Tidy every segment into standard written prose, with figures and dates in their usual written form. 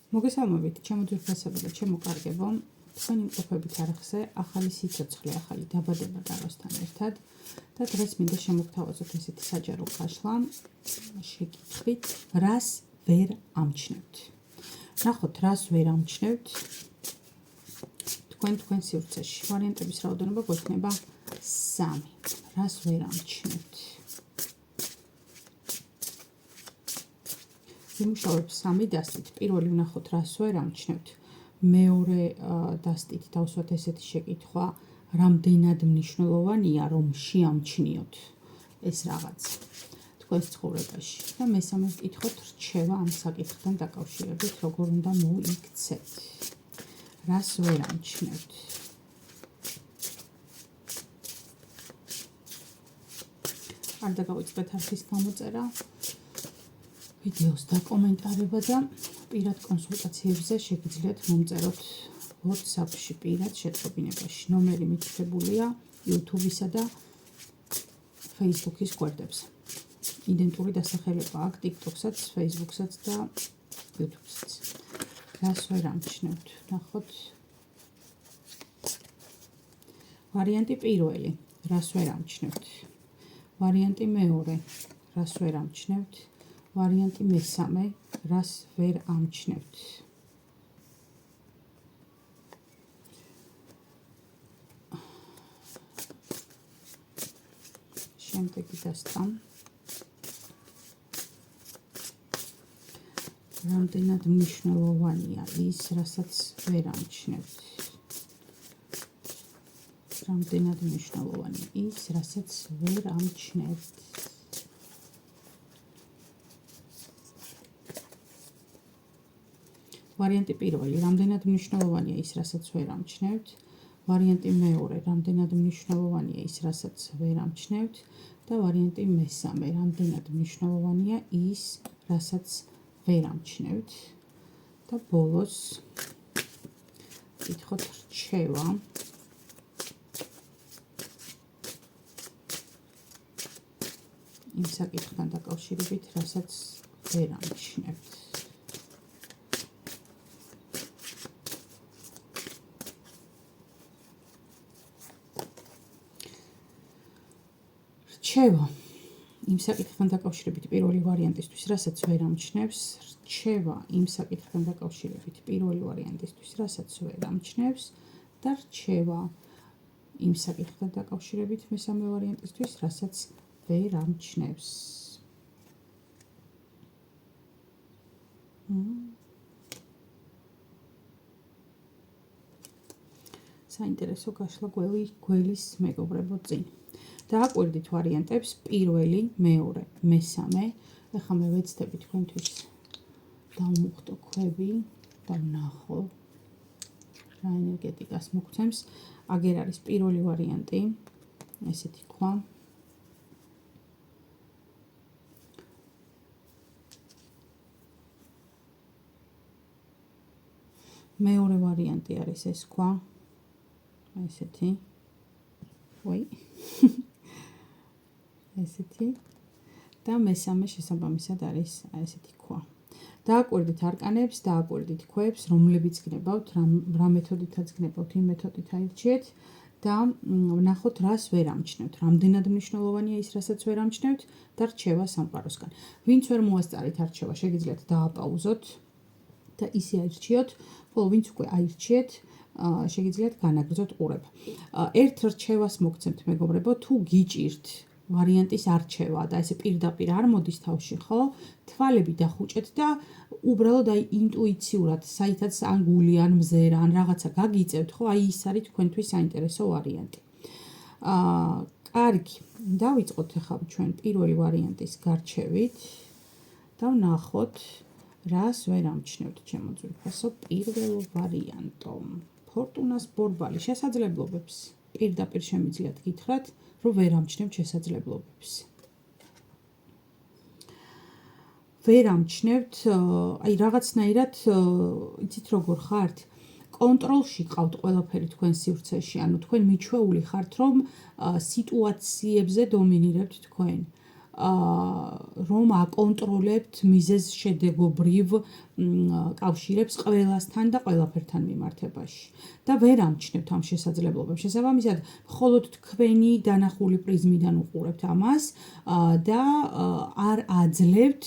მოგესალმებით, ჩემო ძვირფასებო და ჩემო კარგებო. თქვენ იმყოფებით არხზე ახალი სიცოცხლე, ახალი დაბადება გაროსთან ერთად და დღეს მინდა შემოგთავაზოთ ესეთი საჯარო გაშლა შეკითხვით, რას ვერ ამჩნევთ. ნახოთ, რას ვერ ამჩნევთ თქვენ სივრცეში. ვარიანტების რაოდენობა გვექნება 3. რას ვერ ამჩნევთ? ვიმუშავებ 3 დასტით. პირველი ვნახოთ, რას ვერ ამჩნევთ. მეორე დასტით დავსვათ ესეთი შეკითხვა, რამდენად მნიშვნელოვანია, რომ შეამჩნიოთ ეს რაღაც თქვენს ცხოვრებაში. და მესამე ვკითხოთ, რჩევა ამ საკითხთან დაკავშირებით, როგორ უნდა მოიქცეთ. რას ვერ ამჩნევთ? არ დაგავიწყდეთ არხის გამოწერა, ვიდეოს დაკომენტარება და პირად კონსულტაციებზე შეგიძლიათ მომწეროთ WhatsApp-ში პირად შეტყობინებაში. ნომერი მითითებულია YouTube-ისა და Facebook-ის გვერდებზე. იდენტური დასახელება აქვს TikTok-საც, Facebook-საც და YouTube-საც. რას ვერ ამჩნევთ? ნახოთ. ვარიანტი პირველი, რას ვერ ამჩნევთ. ვარიანტი მეორე, რას ვერ ამჩნევთ. ვარიანტი მესამე, რას ვერ ამჩნევთ. შემდეგი დასტა. რამდენად მნიშვნელოვანია ის, რასაც ვერ ამჩნევთ. რამდენად მნიშვნელოვანია ის, რასაც ვერ ამჩნევთ. ვარიანტი პირველი, რამდენად მნიშვნელოვანია ის, რასაც ვერ ამჩნევთ. ვარიანტი მეორე, რამდენად მნიშვნელოვანია ის, რასაც ვერ ამჩნევთ და ვარიანტი მესამე, რამდენად მნიშვნელოვანია ის, რასაც ვერ ამჩნევთ. და ბოლოს ვკითხოთ რჩევა. იმ საკითხთან დაკავშირებით, რასაც ვერ ამჩნევთ. რჩევა. იმ საკითხთან დაკავშირებით პირველი ვარიანტისთვის, რასაც ვერ ამჩნევს. რჩევა იმ საკითხთან დაკავშირებით პირველი ვარიანტისთვის, რასაც ვერ ამჩნევს და რჩევა იმ საკითხთან დაკავშირებით მესამე ვარიანტისთვის, რასაც ვერ ამჩნევს. საინტერესო გაშლა გველის მეგობრებო წინ. დააკვირდით ვარიანტებს პირველი, მეორე, მესამე. ეხლა მე ვეცდები თქვენთვის დავმუხტო ქვები და ვნახო რა ენერგეტიკას მოგცემს. აგერ არის პირველი ვარიანტი, ესეთი ქვა. მეორე ვარიანტი არის ეს ქვა. ესეთი. ვაი. ესეთი და მესამე შესაბამისად არის ესეთი ქვა. დააკვირდით არკანებს, დააკვირდით ქვებს, რომლებიც გნებავთ, რა მეთოდითაც გნებავთ, იმ მეთოდით აირჩიეთ და ვნახოთ, რას ვერ ამჩნევთ. რამდენად მნიშვნელოვანია ის, რასაც ვერ ამჩნევთ და რჩევა სამყაროსგან. ვინც ვერ მოასწარით არჩევა, შეგიძლიათ დააპაუზოთ და ისე აირჩიოთ, ხოლო ვინც უკვე აირჩიეთ, შეგიძლიათ განაგრძოთ ყურება. ერთ რჩევას მოგცემთ მეგობრებო, თუ გიჭირთ ვარიანტის არჩევა და ესე პირდაპირ არ მოდის თავში, ხო? თვალები დახუჭეთ და უბრალოდ აი ინტუიციურად, საითაც ან გული, ან მზერა, ან რაღაცა გაგიწევთ, ხო? აი ის არის თქვენთვის საინტერესო ვარიანტი. კარგი, დავიწყოთ ახლა ჩვენ პირველი ვარიანტის გარჩევით და ვნახოთ, რას ვერ ამჩნევთ, ჩემო ძვირფასო. პირველ ვარიანტო. ფორტუნას ბორბალი შესაძლებლობებს პირდაპირ შემიძლიათ გითხრათ, რომ ვერ ამჩნევთ შესაძლებლობებს. ვერ ამჩნევთ, აი რაღაცნაირად, იცით როგორ ხართ? კონტროლში ყავთ ყველაფერი თქვენ სივრცეში, ანუ თქვენ მიჩვეული ხართ, რომ სიტუაციებზე დომინირებთ თქვენ. რომ აკონტროლებთ მიზეზ შედეგობრივ კავშირებს ყველასთან და ყველაფერთან მიმართებაში და ვერ ამჩნევთ ამ შესაძლებლობებს. შესაბამისად, მხოლოდ თქვენი დანახული პრიზმიდან უყურებთ ამას და არ აძლევთ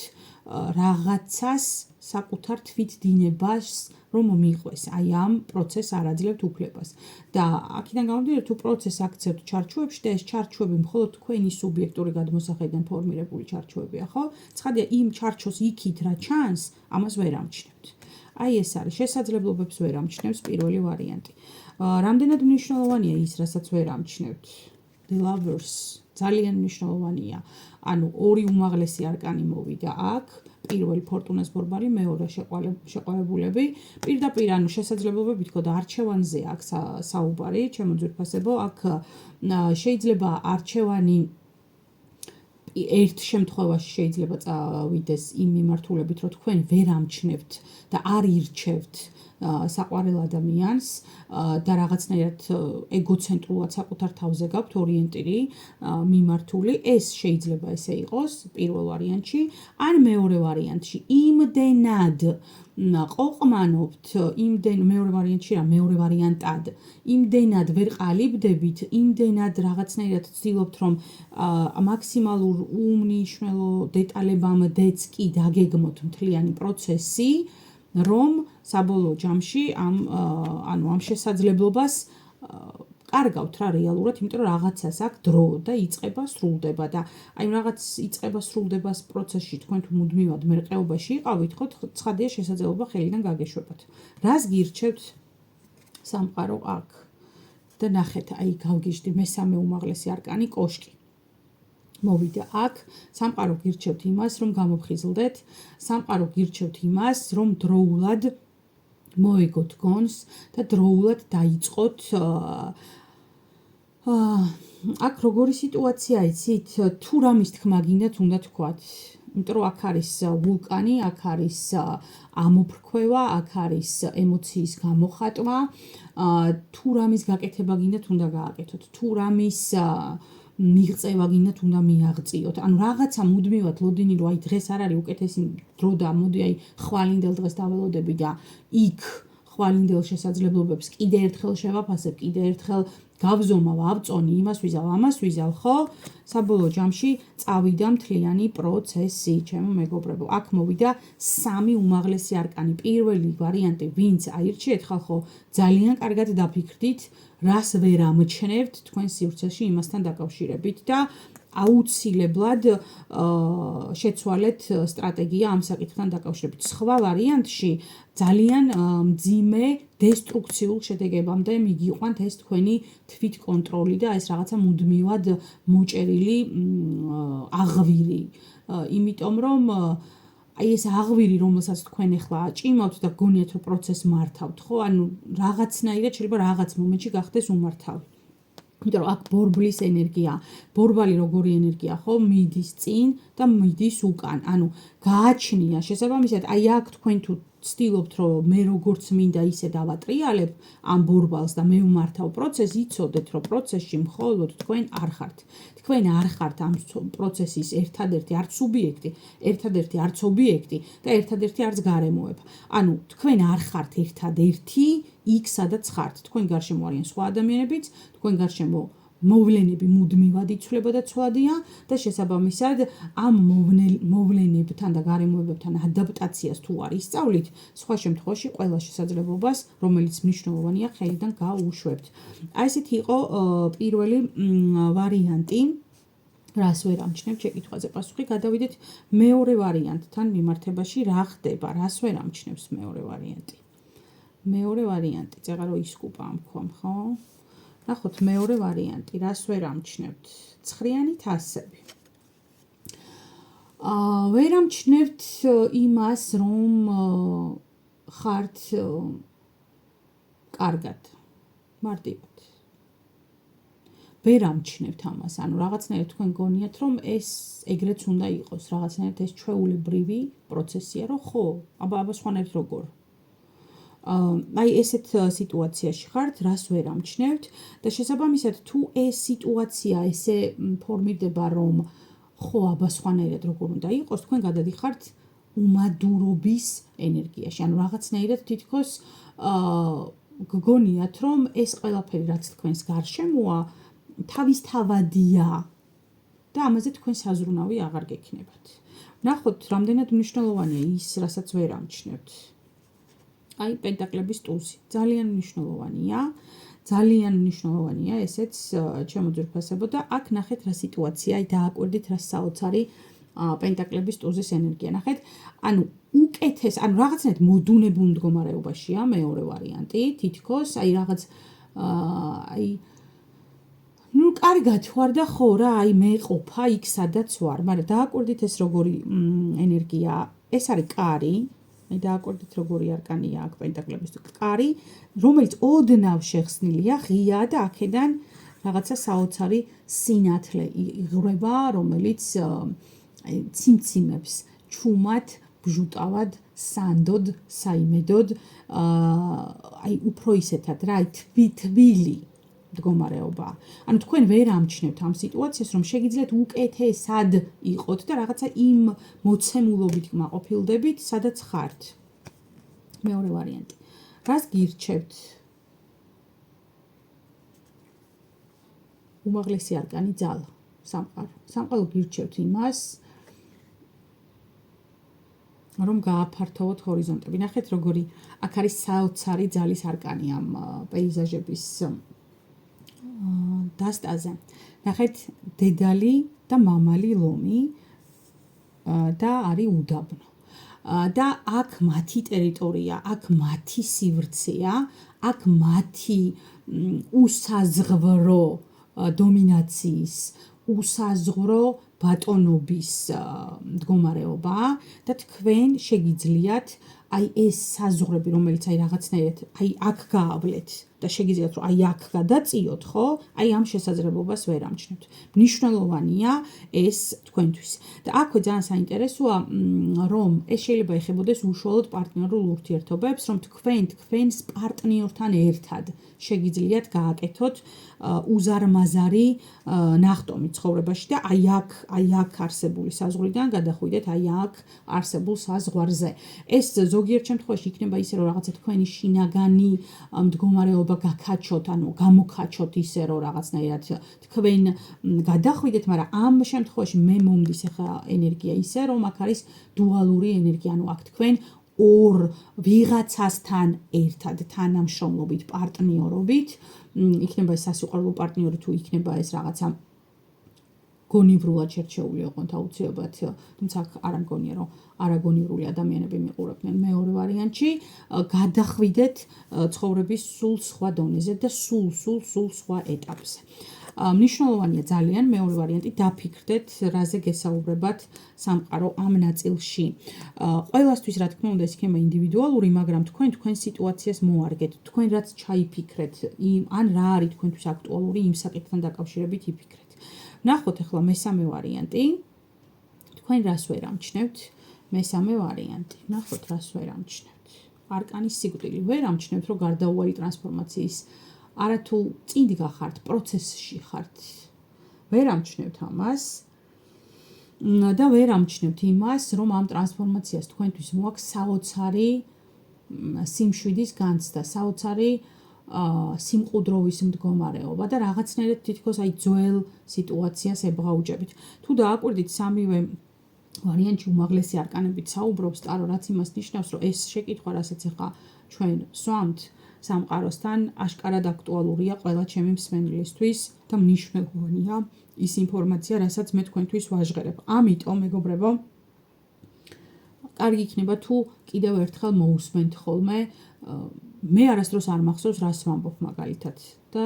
რაღაცას საკუთარ თვითდინებას რომ მიყვეს. აი ამ პროცესს არ აძლევთ უფლებას. და აქედან გამომდინარე, თუ პროცესს აქცევთ ჩარჩოებში და ეს ჩარჩოები მხოლოდ თქვენი სუბიექტური გადმოსახედიდან ფორმირებული ჩარჩოებია, ხო? ცხადია, იმ ჩარჩოს იქით რა ჩანს, ამას ვერ ამჩნევთ. აი ეს არის შესაძლებლობებს ვერ ამჩნევს პირველი ვარიანტი. რამდენად მნიშვნელოვანია ის, რასაც ვერ ამჩნევთ? The Lovers ძალიან მნიშვნელოვანია. ანუ ორი უმაღლესი არკანი მოვიდა აქ. პირველი ფორტუნას ბორბალი, მეორე შეყვარებულები. პირდაპირ ანუ შესაძლებლობები თქო და არჩევანზე აქ საუბარი, ჩემო ძვირფასებო, აქ შეიძლება არჩევანი ერთ შემთხვევაში შეიძლება წავიდეს იმ მიმართულებით, რომ თქვენ ვერ ამჩნევთ და არ ირჩევთ საყვარელ ადამიანს და რაღაცნაირად ეგოცენტრულად საკუთარ თავზე გაქვთ ორიენტირი მიმართული, ეს შეიძლება ესე იყოს პირველ ვარიანტში, ან მეორე ვარიანტში იმდენად ყოყმანობთ, მეორე ვარიანტში რა, მეორე ვარიანტად, იმდენად ვერ ყალიბდებით, იმდენად რაღაცნაირად ცდილობთ, რომ მაქსიმალურ უმნიშვნელო დეტალებამდეც კი დაგეგმოთ მთლიანი პროცესი, რომ საბოლოო ჯამში ამ შესაძლებლობას კარგავთ რა რეალურად, იმიტომ რომ რაღაცას აქვს დრო და იწყება, სრულდება და აი რაღაც იწყება, სრულდებას პროცესში თქვენ თუ მუდმივად მერყეობაში იყავით, ხო, ცხადია შესაძლებლობა ხელიდან გაგეშვებათ. რას გირჩევთ სამყარო აქ? და ნახეთ, აი გავგიჟდი მესამე უმაღლესი არკანი კოშკი. მოვიდა აქ, სამყარო გირჩევთ იმას, რომ გამოფხიზლდეთ, სამყარო გირჩევთ იმას, რომ დროულად მოეგოთ გონს და დროულად დაიწყოთ აქ როგორი სიტუაცია იცით, თუ რამის თქმა გინდათ უნდა თქვათ, იმიტომ რომ აქ არის ვულკანი, აქ არის ამოფრქვევა, აქ არის ემოციის გამოხატვა, თუ რამის გაკეთება გინდათ უნდა გააკეთოთ, თუ რამის მიღწევა გინდათ უნდა მიაღწიოთ. ანუ რაღაცა მუდმივად ლოდინი რომ აი დღეს არ არის უკეთესი დრო და მოდი აი ხვალინდელ დღეს დაველოდები და იქ ხვალინდელ შესაძლებლობებს კიდე ერთხელ შევაფასებ, კიდე ერთხელ გავზომავ, ავწონი, იმას ვიზავ, ამას ვიზავ, ხო? საბოლოო ჯამში წავიდა მთლიანი პროცესი, ჩემო მეგობრებო. აქ მოვიდა სამი უმაღლესი არკანი. პირველი ვარიანტი, ვინც აირჩიეთ, ხალხო, ძალიან კარგად დაფიქრდით, რას ვერ ამჩნევთ თქვენ სივრცეში იმასთან დაკავშირებით და აუცილებლად შეცვალეთ სტრატეგია ამ საკითხთან დაკავშირებით. სხვა ვარიანტში ძალიან მძიმე დესტრუქციულ შედეგებამდე მიგიყვანთ ეს თქვენი თვითკონტროლი და ეს რაღაცა მუდმივად მოჭერილი აღვირი. იმიტომ რომ აი ეს აღვირი, რომელსაც თქვენ ახლა აჭიმავთ და გონიათ რომ პროცესს მართავთ, ხო? ანუ რაღაცნაირად შეიძლება რაღაც მომენტში გახდეს უმართავი. იმიტომ რომ აქ ბორბლის ენერგია, ბორბალი როგორი ენერგია, ხო? მიდის წინ და მიდის უკან. ანუ გააჩნია შესაბამისად, აი აქ თქვენ თუ ცდილობთ რომ მე როგორც მინდა ისე დავატრიალებ ამ ბორბალს და მე ვმართავ პროცესს, იცოდეთ რომ პროცესში მხოლოდ თქვენ არ ხართ. თქვენ არ ხართ ამ პროცესის ერთადერთი არც სუბიექტი, ერთადერთი არც ობიექტი და ერთადერთი არც გარემოება. ანუ თქვენ არ ხართ ერთადერთი იქ სადაც ხართ. თქვენ გარშემო არიან სხვა ადამიანებიც, თქვენ გარშემო მოვლენები მუდმივად იცვლება და ცვლადია და შესაბამისად ამ მოვლენებთან და გარემოებებთან ადაპტაციას თუ არ ისწავლით, სხვა შემთხვევაში ყველა შესაძლებლობას, რომელიც მნიშვნელოვანია, ხელიდან გაუშვებთ. აი ესეთი იყო პირველი ვარიანტი. რას ვერ ამჩნევთ შეკითხვაზე პასუხი, გადავიდეთ მეორე ვარიანტთან მიმართებაში, რა ხდება, რას ვერ ამჩნევს მეორე ვარიანტი. მეორე ვარიანტი, წეღა რომ ისკუპა ამქვამ, ხო? ნახოთ მეორე ვარიანტი, რას ვერ ამჩნევთ? ცხრიანი თასები. ვერ ამჩნევთ იმას, რომ ხართ კარგად, მარტივად. ვერ ამჩნევთ ამას, ანუ რაღაცნაირად თქვენ გონიათ, რომ ეს ეგრეც უნდა იყოს, რაღაცნაირად ეს ჩვეულებრივი პროცესია, რომ ხო, აბა სხვანაირად როგორ? აი ესეთ სიტუაციაში ხართ, რას ვერ ამჩნევთ და შესაბამისად თუ ეს სიტუაცია ესე ფორმირდება, რომ ხო, აბა სხვანაირად როგორ უნდა იყოს, თქვენ გადადიხართ უმადურობის ენერგიაში. ანუ რაღაცნაირად თითქოს გგონიათ, რომ ეს ყველაფერი, რაც თქვენს გარშემოა, თავისთავადია და ამაზე თქვენ საზრუნავი აღარ გექნებათ. ნახოთ, რამდენად მნიშვნელოვანია ის, რასაც ვერ ამჩნევთ. აი, პენტაკლების ტუზი. ძალიან მნიშვნელოვანია. ძალიან მნიშვნელოვანია ესეც ჩემო ძვირფასებო და აქ ნახეთ რა სიტუაცია, აი დააკვირდით რა საოცარი პენტაკლების ტუზის ენერგია. ნახეთ, ანუ უკეთეს, ანუ რაღაცნაირად მოდუნებულ მდგომარეობაშია მეორე ვარიანტი, თითქოს, აი რაღაც აი ну, კარგად ვარ და ხო რა, აი მეყოფა იქ სადაც ვარ, მაგრამ დააკვირდით ეს როგორი ენერგია, ეს არის კარი, აი დააკვირდით როგორი არკანია აქ პენტაკლების კარი, რომელიც ოდნავ შეხსნილია, ღია და აქედან რაღაცა საოცარი სინათლე იღრება, რომელიც ციმციმებს ჩუმად, ბჟუტავად, სანდოდ, საიმედოდ, აი უფრო ისეთად რა, თბილი მდგომარეობა. ანუ თქვენ ვერ ამჩნევთ ამ სიტუაციას, რომ შეგიძლიათ უკეთესად იყოთ და რაღაცა იმ მოცემულობით კმაყოფილდებით, სადაც ხართ. მეორე ვარიანტი. რას გირჩევთ? უმაღლესი არკანი ძალა, სამყარო. სამყარო გირჩევთ იმას, რომ გააფართოვოთ ჰორიზონტები. ნახეთ, როგორი აქ არის საოცარი ძალის არკანი ამ პეიზაჟების დასტაზე. ნახეთ, დედალი და მამალი ლომი და არის უდაბნო. და აქ მათი ტერიტორია, აქ მათი სივრცეა, აქ მათი უსაზღვრო დომინაციის, უსაზღვრო ბატონობის მდგომარეობა და თქვენ შეგიძლიათ აი ეს საზღვრები, რომელიც აი რაღაცნაირად აი აქ გაავლეთ და შეგიძლიათ რომ აი აქ გადაწიოთ, ხო? აი ამ შესაძლებლობას ვერ ამჩნევთ. მნიშვნელოვანია ეს თქვენთვის. და აქვე ძალიან საინტერესოა, რომ ეს შეიძლება ეხებოდეს უშუალოდ პარტნიორულ ურთიერთობებს, რომ თქვენს პარტნიორთან ერთად შეგიძლიათ გააკეთოთ უზარმაზარი ნახტომი ცხოვრებაში და აი აქ არსებული საზღვრიდან გადახვიდეთ აი აქ არსებულ საზღვარზე. ეს ზოგიერთ შემთხვევაში იქნება ისე, რომ რაღაცა თქვენი შინაგანი მდგომარეობა გაქაჩოთ, ანუ გამოკაჩოთ ისე, რომ რაღაცნაირად თქვენ გადახვიდეთ, მაგრამ ამ შემთხვევაში მე მომდის ახლა ენერგია ისე, რომ აქ არის დუალური ენერგია, ანუ აქ თქვენ ორ ვიღაცასთან ერთად თანამშრომლობით, პარტნიორობით, იქნება ეს სასიყვარულო პარტნიორი თუ იქნება ეს რაღაცა გონივრულად შერჩეული ოღონდ აუცილებლად, თუმცა არ ამგონია, რომ არაგონივრული ადამიანები მიყურებდნენ მეორე ვარიანტში, გადახვიდეთ ცხოვრების სულ სხვა დონეზე და სულ სხვა ეტაპზე. მნიშვნელოვანია ძალიან მეორე ვარიანტი, დაფიქრდეთ, რაზე გესაუბრებათ სამყარო ამ ნაწილში. ყველასთვის, რა თქმა უნდა, ეს იქნება ინდივიდუალური, მაგრამ თქვენ სიტუაციას მოარგეთ, თქვენ რაც ჩაიფიქრეთ, ან რა არის თქვენთვის აქტუალური იმ საკითხთან დაკავშირებით იფიქრეთ. ნახოთ ახლა მესამე ვარიანტი. თქვენ რას ვერ ამჩნევთ? მესამე ვარიანტი. ნახოთ რას ვერ ამჩნევთ. არკანის სიკვდილი ვერ ამჩნევთ, რომ გარდაუვალი ტრანსფორმაციის არათუ წინდგა ხართ, პროცესში ხართ. ვერ ამჩნევთ ამას და ვერ ამჩნევთ იმას, რომ ამ ტრანსფორმაციას თქვენთვის მოაქვს საოცარი სიმშვიდის განცდა, საოცარი სიმყუდროვის მდგომარეობა და რაღაცნაირად თითქოს აი ძველ სიტუაციას ებღაუჯებით. თუ დააკვირდით სამივე ვარიანტში უმაღლესი არკანებით საუბრობს ტარო, რაც იმას ნიშნავს, რომ ეს შეკითხვა, რასაც ახლა ჩვენ ვსვამთ სამყაროსთან, აშკარად აქტუალურია ყველა ჩემი მსმენელისთვის და მნიშვნელოვანია ის ინფორმაცია, რასაც მე თქვენთვის ვაჟღერებ. ამიტომ, მეგობრებო, კარგი იქნება თუ კიდევ ერთხელ მოусმენთ ხოლმე. მე არასდროს არ მახსოვს რას ვამბობ მაგალითად და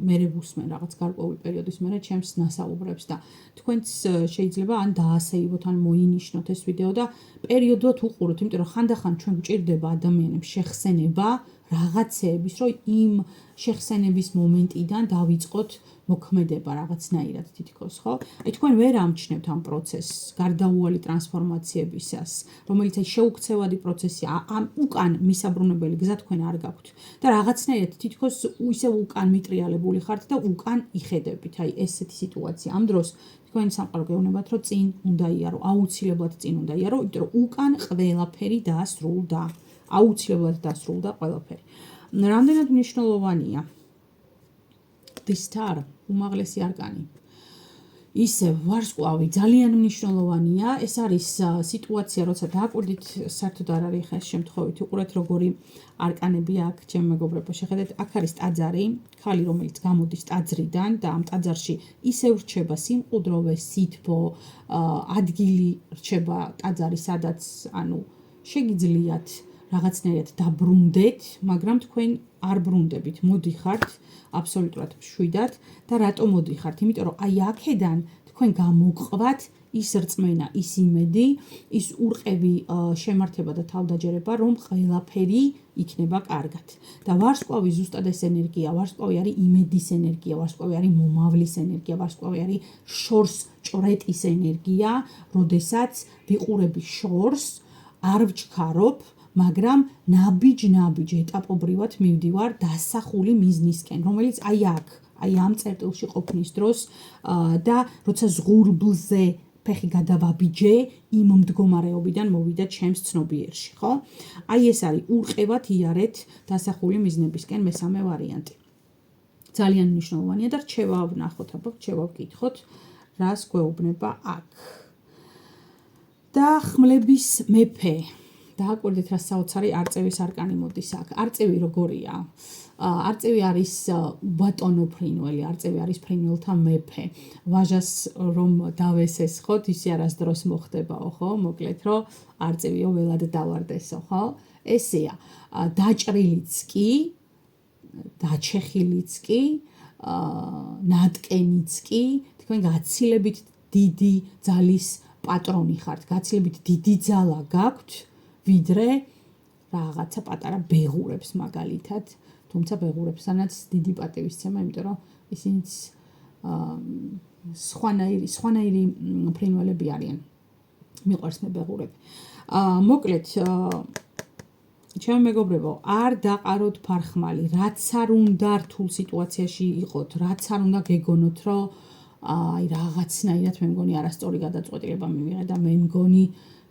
მე ვუსმენ რაღაც გარკვეული პერიოდის მერე ჩემს ნასაუბრებს და თქვენც შეიძლება ან დაასეივოთ ან მოინიშნოთ ეს ვიდეო და პერიოდულად უყუროთ, იმიტომ რომ ხანდახან ჩვენ გვჭირდება ადამიანებს შეხსენება რაღაცეების, რომ იმ შეხსენების მომენტიდან დავიწყოთ მოქმედება რაღაცნაირად თითქოს, ხო? აი თქვენ ვერ ამჩნევთ ამ პროცესს, გარდაუვალი ტრანსფორმაციებისას, რომელიც აი შეუქცევადი პროცესია, ამ უკან მისაბრუნებელი გზა თქვენ არ გაქვთ და რაღაცნაირად თითქოს ისე უკან მიტრიალებული ხართ და უკან იხედებით, აი ესეთი სიტუაცია. ამ დროს თქვენ სამყარო გეუბნებათ, რომ წინ უნდა იარო, აუცილებლად წინ უნდა იარო, იმიტომ რომ უკან ყველაფერი დაასრულდა. აუცილებლად დაასრულდა ყველაფერი. რამდენად მნიშვნელოვანია The Star, უმაღლესი არკანი. ისე ვარსკვლავი ძალიან მნიშვნელოვანია. ეს არის სიტუაცია, როცა დააკვირდით, საერთოდ არ არის ხეს შემთხვევით. უყურეთ, როგორი არკანები აქ, ჩემ მეგობრებო, შეხედეთ, აქ არის ტაძარი, ხალი, რომელიც გამოდის ტაძრიდან და ამ ტაძარში ისევ რჩება სიმყუდროვე, სითბო, ადგილი რჩება ტაძარი, სადაც, ანუ შეგიძლიათ რაღაცნაირად დაბრუნდეთ, მაგრამ თქვენ არ ბრუნდებით, მოდიხართ აბსოლუტურად მშვიდად და რატომ მოდიხართ? იმიტომ რომ აი აქედან თქვენ გამოგყვათ ის რწმენა, ის იმედი, ის ურყევი შემართება და თავდაჯერება, რომ ყველაფერი იქნება კარგად. და ვარსკვლავი ზუსტად ეს ენერგია, ვარსკვლავი არის იმედის ენერგია, ვარსკვლავი არის მომავლის ენერგია, ვარსკვლავი არის შორს ჭრეტის ენერგია, როდესაც ვიყურები შორს, არ ვჩქარობ, მაგრამ ნაბიჯ ეტაპობრივად მივდივარ დასახული მიზნისკენ, რომელიც აი აქ, აი ამ წერტილში ყოფნის დროს და როცა ზღურბლზე ფეხი გადავაბიჯე, იმ მდგომარეობიდან მოვიდა ჩემს ცნობიერში, ხო? აი ეს არის ურყევად იარეთ დასახული მიზნებისკენ მესამე ვარიანტი. ძალიან მნიშვნელოვანია და რჩევა ვნახოთ, აბა რჩევა ვკითხოთ, რას გვეუბნება აქ. და ხმლების მეფე. დააკვირდით, რა საოცარი არწევის არკანი მოდის აქ. არწევი როგორია? არწევი არის ბატონო ფრინველი, არწევი არის ფრინველთა მეფე. ვაჟას რომ დავესესხოთ, ისე არასდროს მოხდებაო, ხო? მოკლედ, რომ არწევიო ველად დავარდესო, ხო? ესეა. დაჭრილიც კი, დაჩეხილიც კი, ნატკენიც კი, თქვენ გაცილებით დიდი ძალის პატრონი ხართ, გაცილებით დიდი ძალა გაქვთ, ვიდრე რაღაცა პატარა ბეღურებს მაგალითად, თუმცა ბეღურებსანაც დიდი პატივისცემა, იმიტომ რომ ისინიც სხვანაირი ფრინველები არიან. მიყვარს მე ბეღურები. მოკლედ, ჩემო მეგობრებო, არ დაყაროთ ფარხმალი, რაც არ უნდა რთულ სიტუაციაში იყოთ, რაც არ უნდა გეგონოთ, რომ აი რაღაცნაირად მე მგონი არასწორი გადაწყვეტილება მივიღე და მე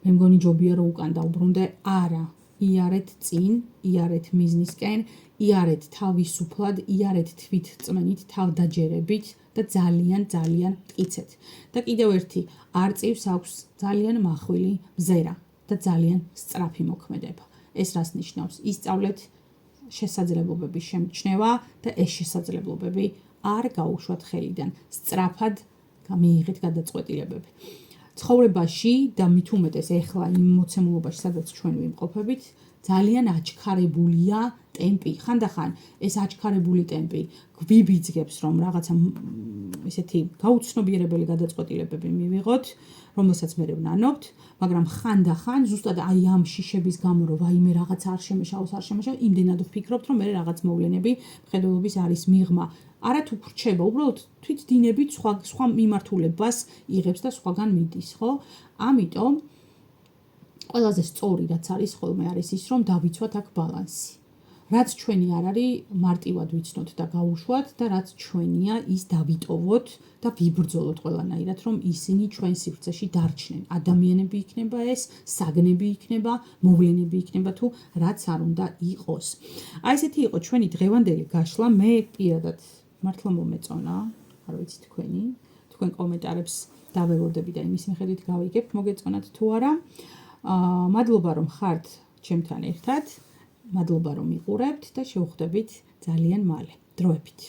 მგონი ჯობია რომ უკან დავბრუნდე. არა, იარეთ წინ, იარეთ მიზნისკენ, იარეთ თავისუფლად, იარეთ თვითწმენით, თავდაჯერებით და ძალიან მტკიცეთ. და კიდევ ერთი, არწივს აქვს ძალიან მახვილი მზერა და ძალიან სწრაფი მოქმედება. ეს რას ნიშნავს? ისწავლეთ შესაძლებლობების შემჩნევა და ეს შესაძლებლობები არ გაუშვათ ხელიდან. სწრაფად მიიღეთ გადაწყვეტილებები. ცხოვრებაში და მით უმეტეს ეხლა იმ მოცემულობაში, სადაც ჩვენ ვიმყოფებით, ძალიან აჩქარებულია ტემპი. ხანდახან ეს აჩქარებული ტემპი გვიბიძგებს, რომ რაღაცა ესეთი გაუცნობიერებელი გადაწყვეტილებები მივიღოთ, რომელსაც მე ვნანობთ, მაგრამ ხანდახან ზუსტად აი ამ შიშების გამო, რომ ვაიმე რაღაცა არ შემეშალოს, იმდენად ვფიქრობთ, რომ მე რაღაც მოვლენები მხედველობის არის მიღმა. არათუ ხრჩება, უბრალოდ თვითდინებით სხვა მიმართულებას იღებს და სხვაგან მიდის, ხო? ამიტომ ყველაზე სწორი რაც არის ხოლმე არის ის, რომ დავიცვათ აქ ბალანსი. რაც ჩვენი არ არის, მარტივად ვიცნოთ და გაუშვათ და რაც ჩვენია, ის დავიტოვოთ და ვიბრძოლოთ ყველანაირად, რომ ისინი ჩვენ სივრცეში დარჩნენ. ადამიანები იქნება ეს, საგნები იქნება, მოვლენები იქნება თუ რაც არ უნდა იყოს. აი ესეთი იყო ჩვენი დღევანდელი გაშლა. მე პირადად მართლა მომეწონა, არ ვიცი თქვენ კომენტარებს დაველოდები და იმის მიხედვით გავიგებთ, მოგეწონათ თუ არა. მადლობა რომ ხართ ჩემთან ერთად, მადლობა რომ მიყურებთ და შევხვდებით ძალიან მალე. დროებით.